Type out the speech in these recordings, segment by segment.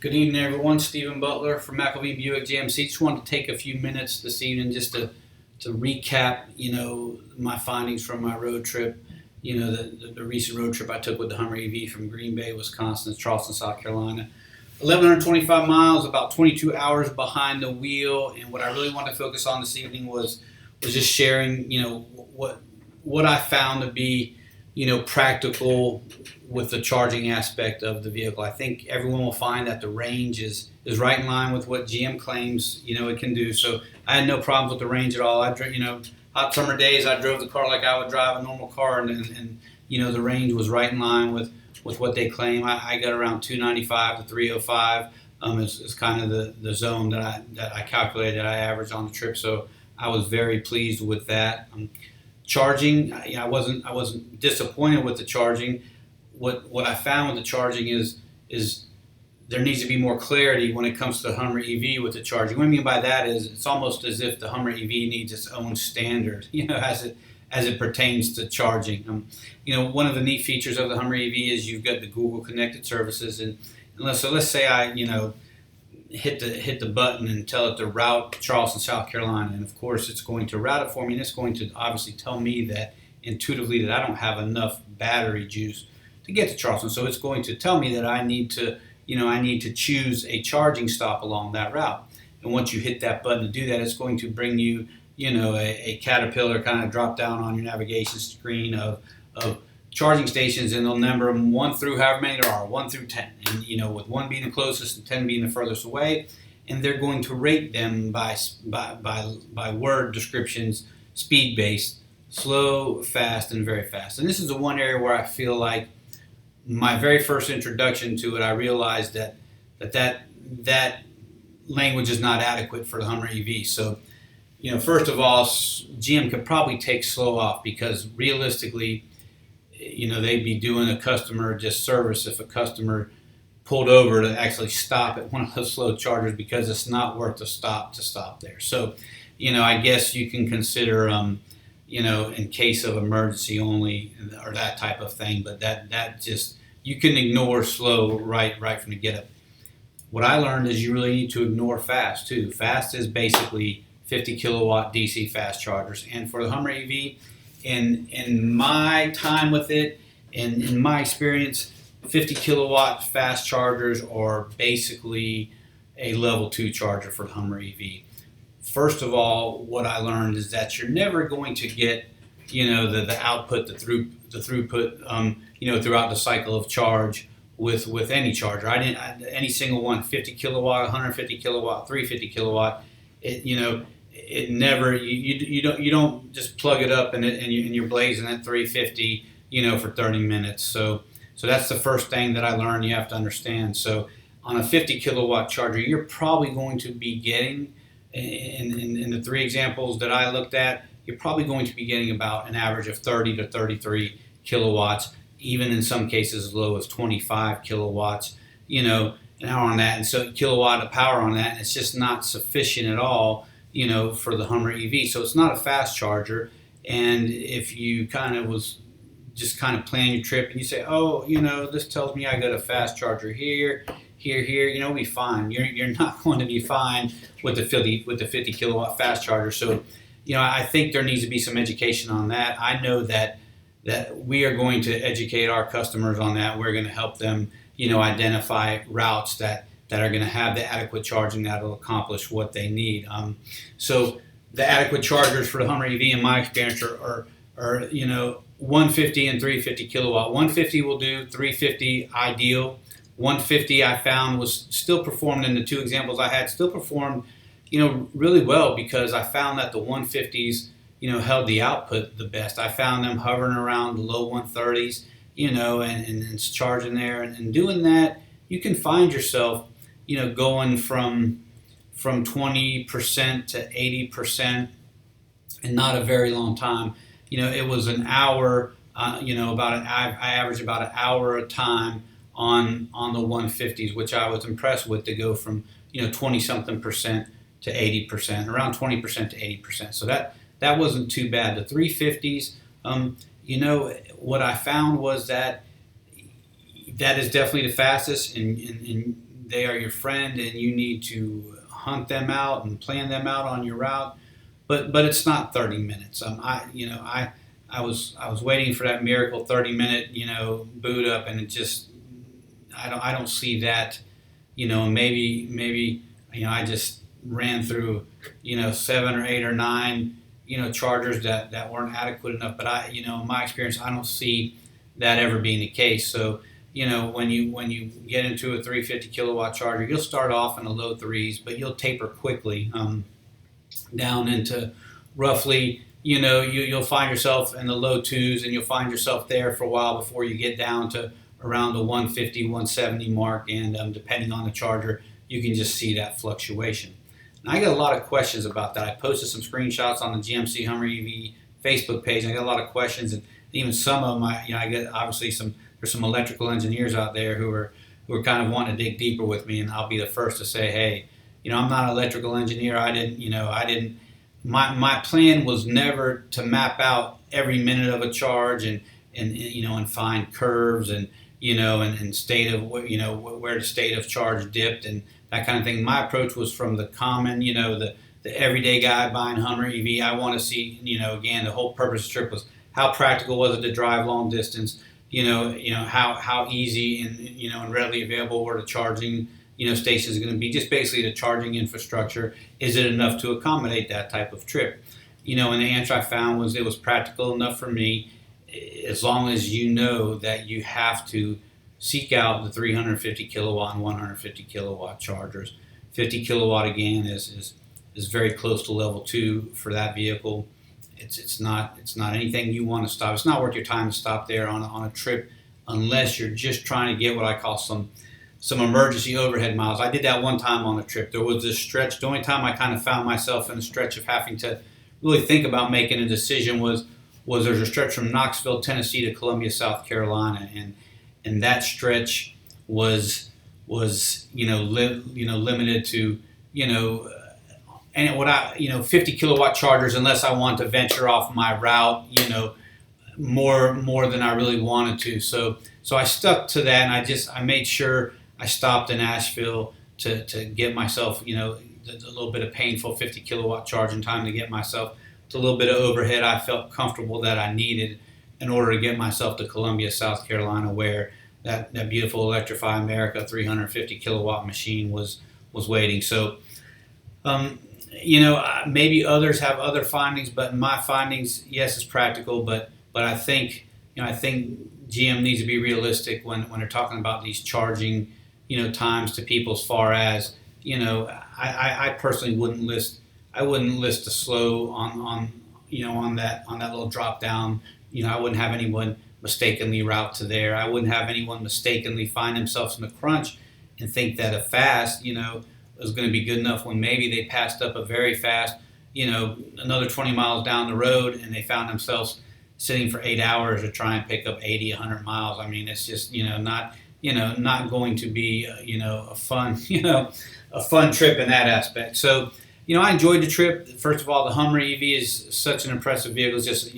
Good evening, everyone. Stephen Butler from McElveen Buick GMC. Just wanted to take a few minutes this evening just to recap, my findings from my road trip. The recent road trip I took with the Hummer EV from Green Bay, Wisconsin to Charleston, South Carolina. 1,125 miles, about 22 hours behind the wheel. And what I really wanted to focus on this evening was just sharing, what I found to be, practical with the charging aspect of the vehicle. I think everyone will find that the range is right in line with what GM claims, it can do. So I had no problems with the range at all. Hot summer days, I drove the car like I would drive a normal car, and the range was right in line with what they claim. I got around 295 to 305 is kind of the zone that I calculated that I averaged on the trip. So I was very pleased with that. Charging, I wasn't disappointed with the charging. What I found with the charging is there needs to be more clarity when it comes to the Hummer EV with the charging. What I mean by that is it's almost as if the Hummer EV needs its own standard, as it pertains to charging. One of the neat features of the Hummer EV is you've got the Google connected services, and so let's say I hit the button and tell it to route Charleston, South Carolina, and of course it's going to route it for me, and it's going to obviously tell me that intuitively that I don't have enough battery juice to get to Charleston. So it's going to tell me that I need to choose a charging stop along that route. And once you hit that button to do that, it's going to bring you, a caterpillar kind of drop down on your navigation screen of charging stations, and they'll number them 1 through however many there are, 1 through 10. And, with 1 being the closest and 10 being the furthest away. And they're going to rate them by word descriptions, speed-based, slow, fast, and very fast. And this is the one area where I feel like my very first introduction to it, I realized that language is not adequate for the Hummer EV. So, first of all, GM could probably take slow off, because realistically, they'd be doing a customer a disservice if a customer pulled over to actually stop at one of those slow chargers, because it's not worth the stop there. So, I guess you can consider, in case of emergency only, or that type of thing, but that just, you can ignore slow right from the get-up. What I learned is you really need to ignore fast too. Fast is basically 50 kilowatt DC fast chargers, and for the Hummer EV, in my time with it, and in my experience, 50 kilowatt fast chargers are basically a level 2 charger for the Hummer EV. First of all, what I learned is that you're never going to get, the output, the throughput, throughout the cycle of charge with any charger. Any single one, 50 kilowatt, 150 kilowatt, 350 kilowatt. It never, you don't just plug it up and you're blazing at 350, for 30 minutes. So that's the first thing that I learned you have to understand. So on a 50 kilowatt charger, you're probably going to be getting, in the 3 examples that I looked at, you're probably going to be getting about an average of 30 to 33 kilowatts, even in some cases as low as 25 kilowatts, an hour on that. And so kilowatt of power on that, and it's just not sufficient at all, for the Hummer EV. So it's not a fast charger. And if you kind of plan your trip and you say, oh, this tells me I got a fast charger here, we'll be fine. You're not going to be fine with the 50 kilowatt fast charger. So, I think there needs to be some education on that. I know that we are going to educate our customers on that. We're going to help them, identify routes that are going to have the adequate charging that will accomplish what they need. So the adequate chargers for the Hummer EV, in my experience, are 150 and 350 kilowatt. 150 will do, 350 ideal. 150 I found was still performed, in the 2 examples I had, still performed, really well, because I found that the 150s, held the output the best. I found them hovering around the low 130s, and it's charging there. And doing that, you can find yourself, going from 20% to 80% in not a very long time. It was an hour, I averaged about an hour a time on the 150s, which I was impressed with, to go from 20-something percent to 80%, around 20% to 80%. So that wasn't too bad. The 350s, what I found was that is definitely the fastest, and they are your friend, and you need to hunt them out and plan them out on your route. But it's not 30 minutes. I was waiting for that miracle 30-minute boot up, and it just I don't see that. Maybe I just ran through 7 or 8 or 9 chargers that weren't adequate enough. But in my experience, I don't see that ever being the case. So when you get into a 350 kilowatt charger, you'll start off in the low threes, but you'll taper quickly down into roughly you'll find yourself in the low twos, and you'll find yourself there for a while before you get down to around the 150, 170 mark. And depending on the charger, you can just see that fluctuation. And I get a lot of questions about that. I posted some screenshots on the GMC Hummer EV Facebook page, and I got a lot of questions, and even some of them, I get obviously there's some electrical engineers out there who are kind of wanting to dig deeper with me, and I'll be the first to say, hey, I'm not an electrical engineer. I didn't. My plan was never to map out every minute of a charge and find curves and state of where the state of charge dipped and that kind of thing. My approach was from the common, the everyday guy buying Hummer EV. I want to see, again, the whole purpose of the trip was how practical was it to drive long distance. How easy and readily available were the charging stations going to be. Just basically the charging infrastructure. Is it enough to accommodate that type of trip? And the answer I found was it was practical enough for me, as long as you know that you have to seek out the 350 kilowatt and 150 kilowatt chargers. 50 kilowatt again is very close to level 2 for that vehicle. It's not anything you want to stop. It's not worth your time to stop there on a trip unless you're just trying to get what I call some emergency overhead miles. I did that one time on a trip. There was this stretch. The only time I kind of found myself in a stretch of having to really think about making a decision was there's a stretch from Knoxville, Tennessee to Columbia, South Carolina, and that stretch was limited to and what 50 kilowatt chargers, unless I want to venture off my route more than I really wanted to. So I stuck to that, and I made sure I stopped in Asheville to get myself a little bit of painful 50 kilowatt charging time to get myself to a little bit of overhead I felt comfortable that I needed in order to get myself to Columbia, South Carolina, where that beautiful Electrify America 350 kilowatt machine was waiting. So maybe others have other findings, but my findings, yes, it's practical, but I think GM needs to be realistic when they're talking about these charging times to people, as far as I personally wouldn't list a slow on that little drop down. I wouldn't have anyone mistakenly route to there. I wouldn't have anyone mistakenly find themselves in a crunch and think that a fast was going to be good enough when maybe they passed up a very fast another 20 miles down the road, and they found themselves sitting for 8 hours to try and pick up 80, 100 miles. I mean, it's just not going to be a fun trip in that aspect. So I enjoyed the trip. First of all, the Hummer EV is such an impressive vehicle. It's just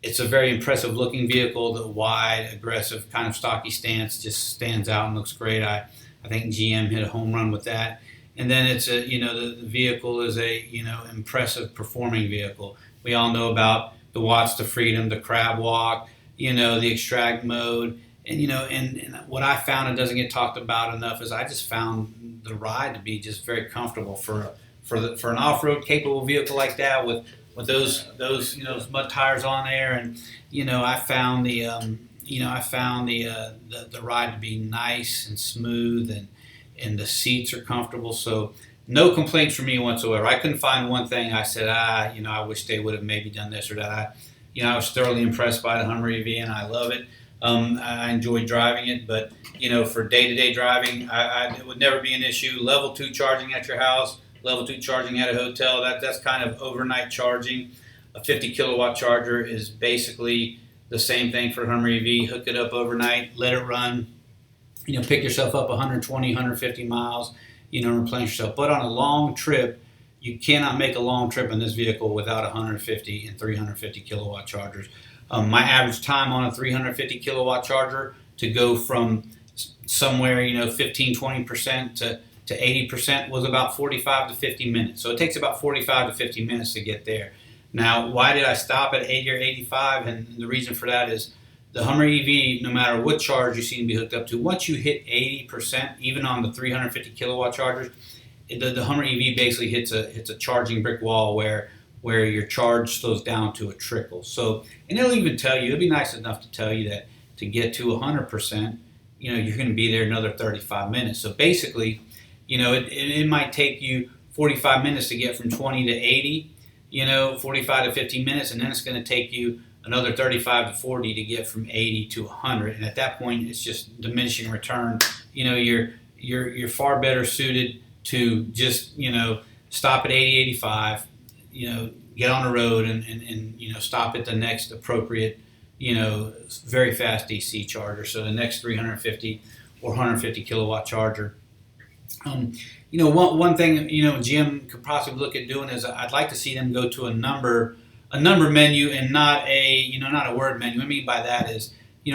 it's a very impressive looking vehicle. The wide, aggressive, kind of stocky stance just stands out and looks great. I think GM hit a home run with that. And then it's the vehicle is a impressive performing vehicle. We all know about the watts to freedom, the crab walk, the extract mode, and what I found, it doesn't get talked about enough, is I just found the ride to be just very comfortable for an off-road capable vehicle like that with those mud tires on there, and I found the ride to be nice and smooth, and the seats are comfortable. So no complaints from me whatsoever. I couldn't find one thing I said, I wish they would have maybe done this or that. I was thoroughly impressed by the Hummer EV, and I love it. I enjoy driving it, but for day-to-day driving, it would never be an issue. Level 2 charging at your house, level 2 charging at a hotel, that's kind of overnight charging. A 50 kilowatt charger is basically the same thing for Hummer EV. Hook it up overnight, let it run, pick yourself up 120, 150 miles, replenish yourself. But on a long trip, you cannot make a long trip in this vehicle without 150 and 350 kilowatt chargers. My average time on a 350 kilowatt charger to go from somewhere 15-20% to 80% was about 45 to 50 minutes. So it takes about 45 to 50 minutes to get there. Now, why did I stop at 80 or 85? And the reason for that is the Hummer EV, no matter what charge you seem to be hooked up to, once you hit 80%, even on the 350 kilowatt chargers, the Hummer EV basically hits a charging brick wall where your charge slows down to a trickle. So, and it'll even tell you, it'll be nice enough to tell you that to get to 100%, you're going to be there another 35 minutes. So basically, it might take you 45 minutes to get from 20 to 80, 45 to 50 minutes, and then it's going to take you another 35 to 40 to get from 80 to 100. And at that point, it's just diminishing return. You're far better suited to just, stop at 80, 85, get on the road and stop at the next appropriate, very fast DC charger. So the next 350 or 150 kilowatt charger. One thing, Jim could possibly look at doing is I'd like to see them go to a number menu and not a word menu. What I mean by that is,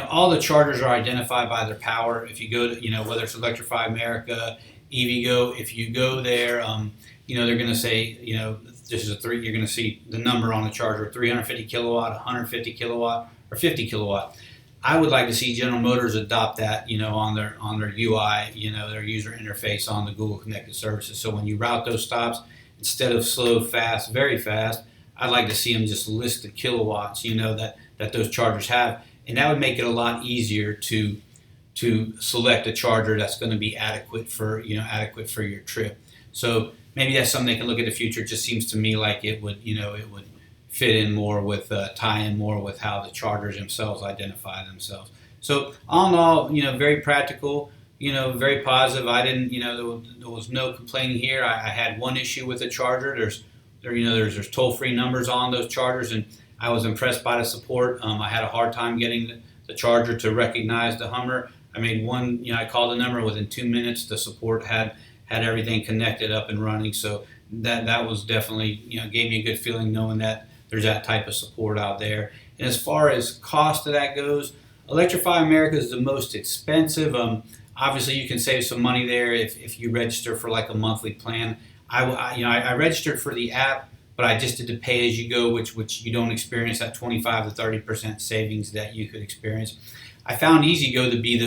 all the chargers are identified by their power. If you go to, whether it's Electrify America, EasyGo, if you go there, they're going to say, this is you're going to see the number on the charger, 350 kilowatt, 150 kilowatt, or 50 kilowatt. I would like to see General Motors adopt that, on their UI, their user interface on the Google Connected Services. So when you route those stops, instead of slow, fast, very fast, I'd like to see them just list the kilowatts, that those chargers have, and that would make it a lot easier to select a charger that's going to be adequate for your trip. So maybe that's something they can look at in the future. It just seems to me like it would fit in more with tie in more with how the chargers themselves identify themselves. So all in all, very practical, very positive. I didn't, there was no complaining here. I had one issue with the charger. There's toll-free numbers on those chargers, and I was impressed by the support. I had a hard time getting the charger to recognize the Hummer. I made one, I called the number within 2 minutes. The support had everything connected up and running. So that was definitely, gave me a good feeling knowing that there's that type of support out there. And as far as cost of that goes, Electrify America is the most expensive. Obviously, you can save some money there if you register for like a monthly plan. I registered for the app, but I just did the pay-as-you-go, which you don't experience that 25 to 30% savings that you could experience. I found EasyGo to be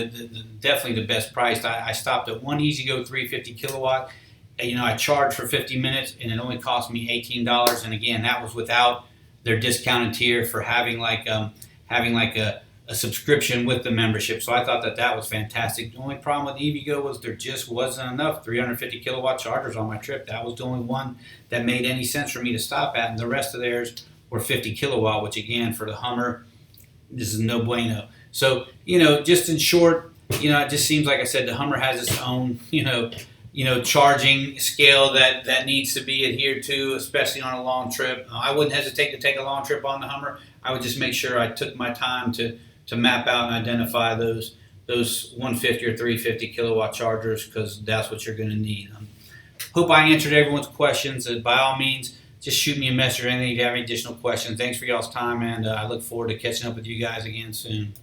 definitely the best priced. I stopped at one EasyGo 350 kilowatt. I charged for 50 minutes, and it only cost me $18. And again, that was without their discounted tier for having a subscription with the membership. So I thought that was fantastic. The only problem with EasyGo was there just wasn't enough 350 kilowatt chargers on my trip. That was the only one that made any sense for me to stop at, and the rest of theirs were 50 kilowatt, which again, for the Hummer, this is no bueno. So, just in short, it just seems like I said, the Hummer has its own, charging scale that needs to be adhered to, especially on a long trip. I wouldn't hesitate to take a long trip on the Hummer. I would just make sure I took my time to map out and identify those 150 or 350 kilowatt chargers, because that's what you're going to need. Hope I answered everyone's questions. By all means, just shoot me a message or anything if you have any additional questions. Thanks for y'all's time, and I look forward to catching up with you guys again soon.